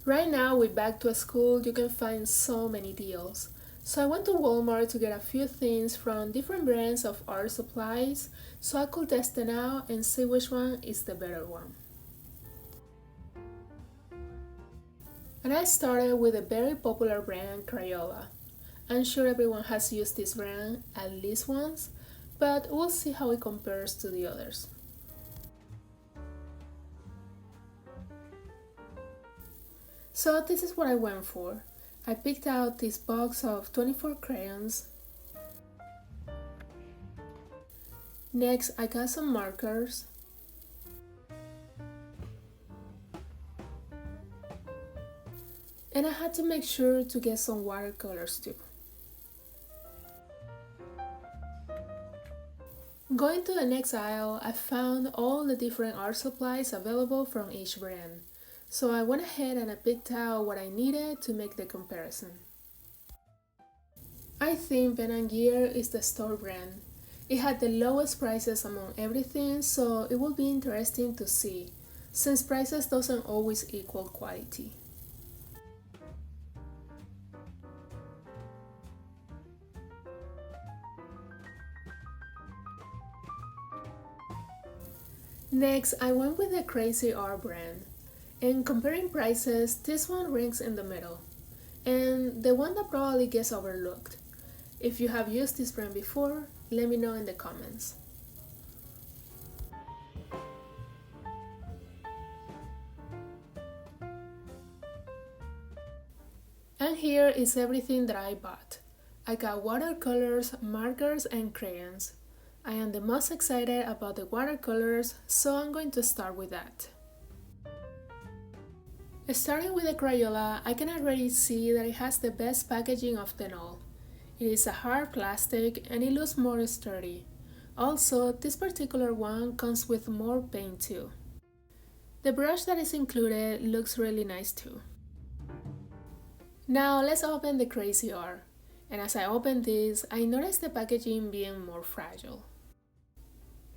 Right now, with back to school, you can find so many deals. So I went to Walmart to get a few things from different brands of art supplies so I could test them out and see which one is the better one. And I started with a very popular brand, Crayola. I'm sure everyone has used this brand at least once, but we'll see how it compares to the others. So this is what I went for. I picked out this box of 24 crayons. Next, I got some markers. And I had to make sure to get some watercolors too. Going to the next aisle, I found all the different art supplies available from each brand. So I went ahead and I picked out what I needed to make the comparison. I think Ben & Gear is the store brand. It had the lowest prices among everything, so it will be interesting to see, since prices doesn't always equal quality. Next, I went with the cra-Z-art brand. And comparing prices, this one ranks in the middle, and the one that probably gets overlooked. If you have used this brand before, let me know in the comments. And here is everything that I bought. I got watercolors, markers, and crayons. I am the most excited about the watercolors, so I'm going to start with that. Starting with the Crayola, I can already see that it has the best packaging of them all. It is a hard plastic and it looks more sturdy. Also, this particular one comes with more paint too. The brush that is included looks really nice too. Now let's open the cra-Z-art. And as I open this, I noticed the packaging being more fragile.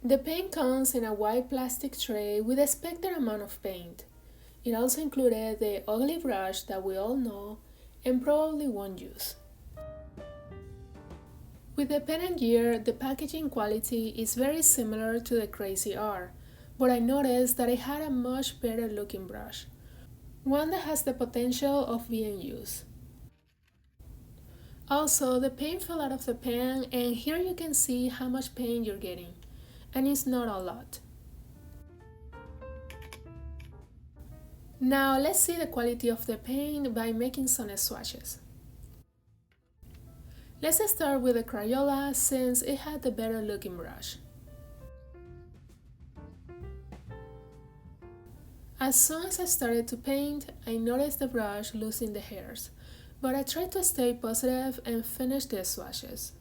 The paint comes in a white plastic tray with a expected amount of paint. It also included the ugly brush that we all know and probably won't use. With the pen and gear, the packaging quality is very similar to the cra-Z-art, but I noticed that it had a much better looking brush, one that has the potential of being used. Also, the paint fell out of the pen, and here you can see how much paint you're getting, and it's not a lot. Now let's see the quality of the paint by making some swatches. Let's start with the Crayola since it had the better looking brush. As soon as I started to paint, I noticed the brush losing the hairs, but I tried to stay positive and finish the swatches.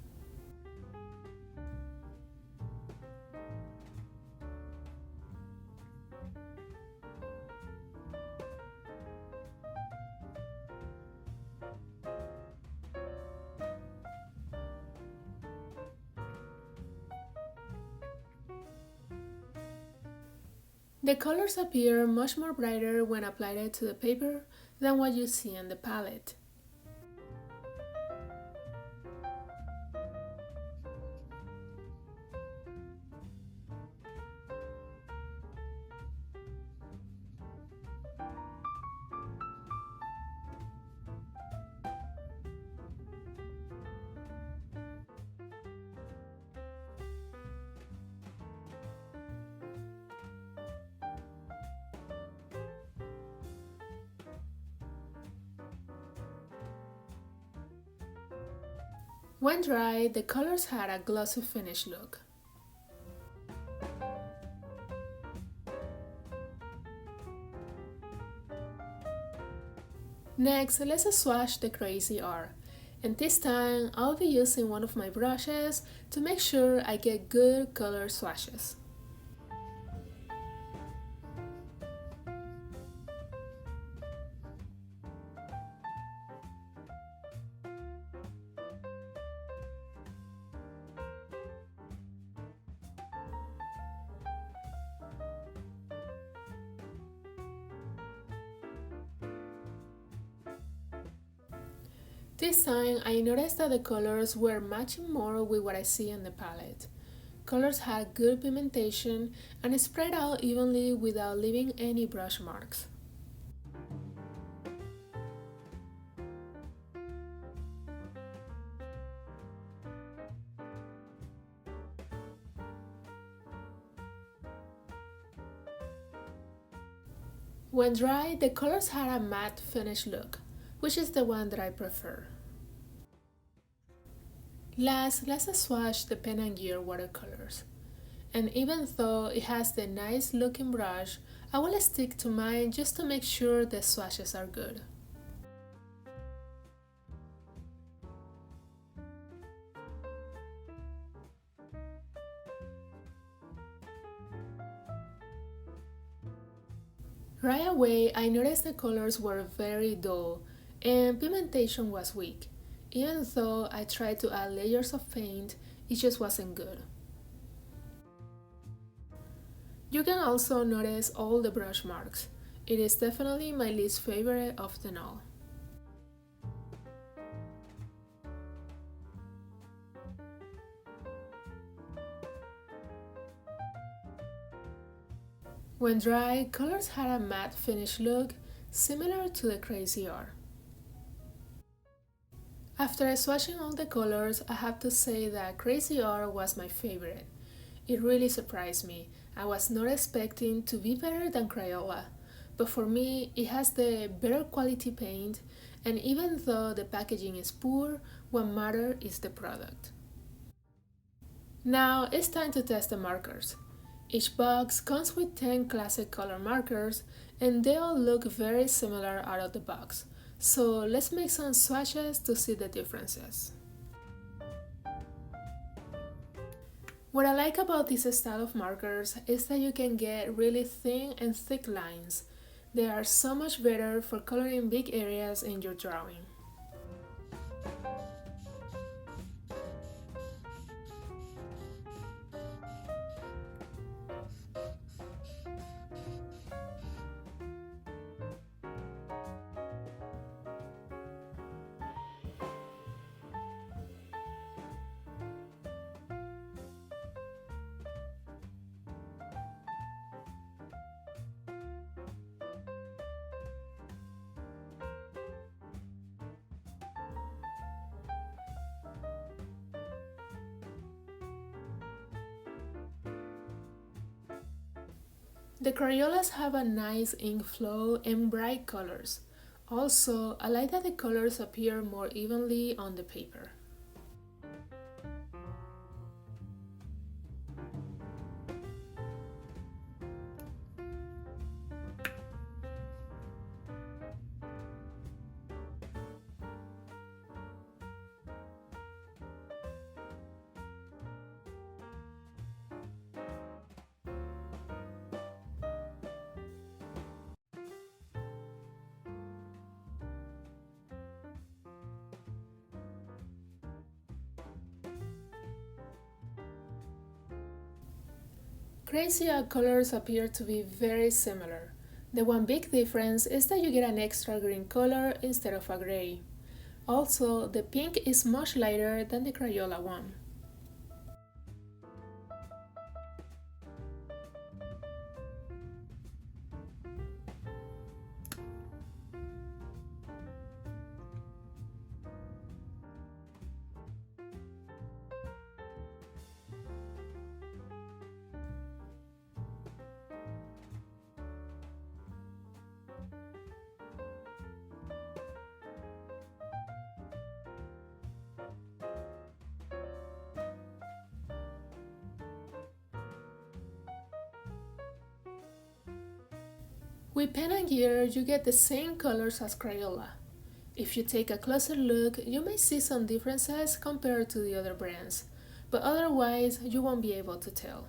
The colors appear much more brighter when applied to the paper than what you see in the palette. When dry, the colors had a glossy finish look. Next, let's swatch the cra-Z-art, and this time I'll be using one of my brushes to make sure I get good color swatches. This time I noticed that the colors were matching more with what I see on the palette. Colors had good pigmentation and spread out evenly without leaving any brush marks. When dry, the colors had a matte finish look, which is the one that I prefer. Last, let's swatch the Pen and Gear watercolors. And even though it has the nice looking brush, I will stick to mine just to make sure the swatches are good. Right away, I noticed the colors were very dull and pigmentation was weak. Even though I tried to add layers of paint, it just wasn't good. You can also notice all the brush marks. It is definitely my least favorite of them all. When dry, colors had a matte finish look similar to the cra-Z-art. After swatching all the colors, I have to say that cra-Z-art was my favorite. It really surprised me. I was not expecting to be better than Crayola, but for me it has the better quality paint, and even though the packaging is poor, what matters is the product. Now it's time to test the markers. Each box comes with 10 classic color markers and they all look very similar out of the box. So let's make some swatches to see the differences. What I like about this style of markers is that you can get really thin and thick lines. They are so much better for coloring big areas in your drawing. The Crayolas have a nice ink flow and bright colors. Also, I like that the colors appear more evenly on the paper. cra-Z-art colors appear to be very similar. The one big difference is that you get an extra green color instead of a gray. Also, the pink is much lighter than the Crayola one. With Pen and Gear, you get the same colors as Crayola. If you take a closer look, you may see some differences compared to the other brands, but otherwise you won't be able to tell.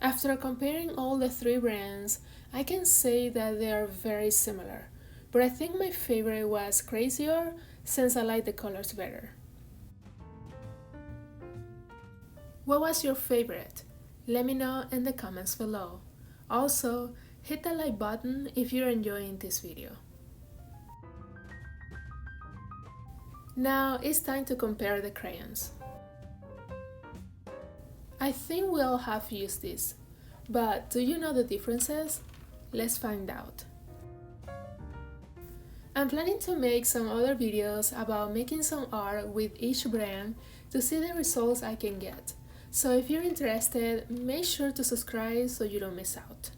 After comparing all the three brands, I can say that they are very similar, but I think my favorite was cra-Z-art since I like the colors better. What was your favorite? Let me know in the comments below. Also, hit the like button if you're enjoying this video. Now it's time to compare the crayons. I think we all have used this, but do you know the differences? Let's find out. I'm planning to make some other videos about making some art with each brand to see the results I can get. So if you're interested, make sure to subscribe so you don't miss out.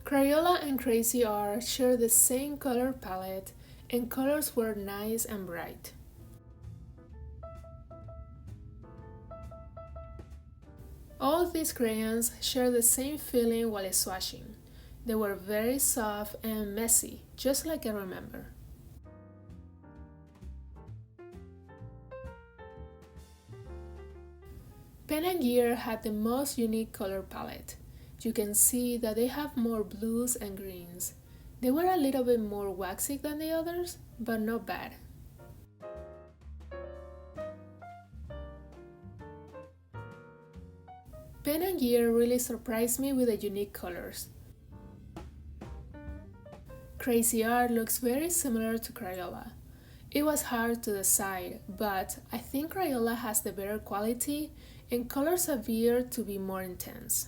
Crayola and cra-Z-art share the same color palette, and colors were nice and bright. All these crayons share the same feeling while swatching. They were very soft and messy, just like I remember. Pen & Gear had the most unique color palette. You can see that they have more blues and greens. They were a little bit more waxy than the others, but not bad. Pen & Gear really surprised me with the unique colors. cra-Z-art looks very similar to Crayola. It was hard to decide, but I think Crayola has the better quality and colors appear to be more intense.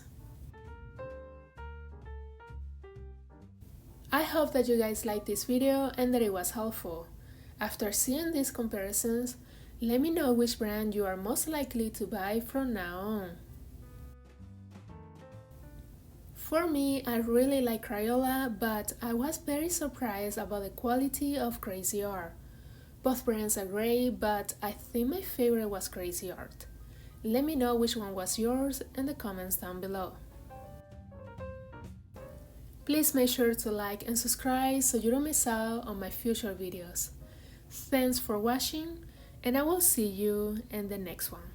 I hope that you guys liked this video and that it was helpful. After seeing these comparisons, let me know which brand you are most likely to buy from now on. For me, I really like Crayola, but I was very surprised about the quality of cra-Z-art. Both brands are great, but I think my favorite was cra-Z-art. Let me know which one was yours in the comments down below. Please make sure to like and subscribe so you don't miss out on my future videos. Thanks for watching, and I will see you in the next one.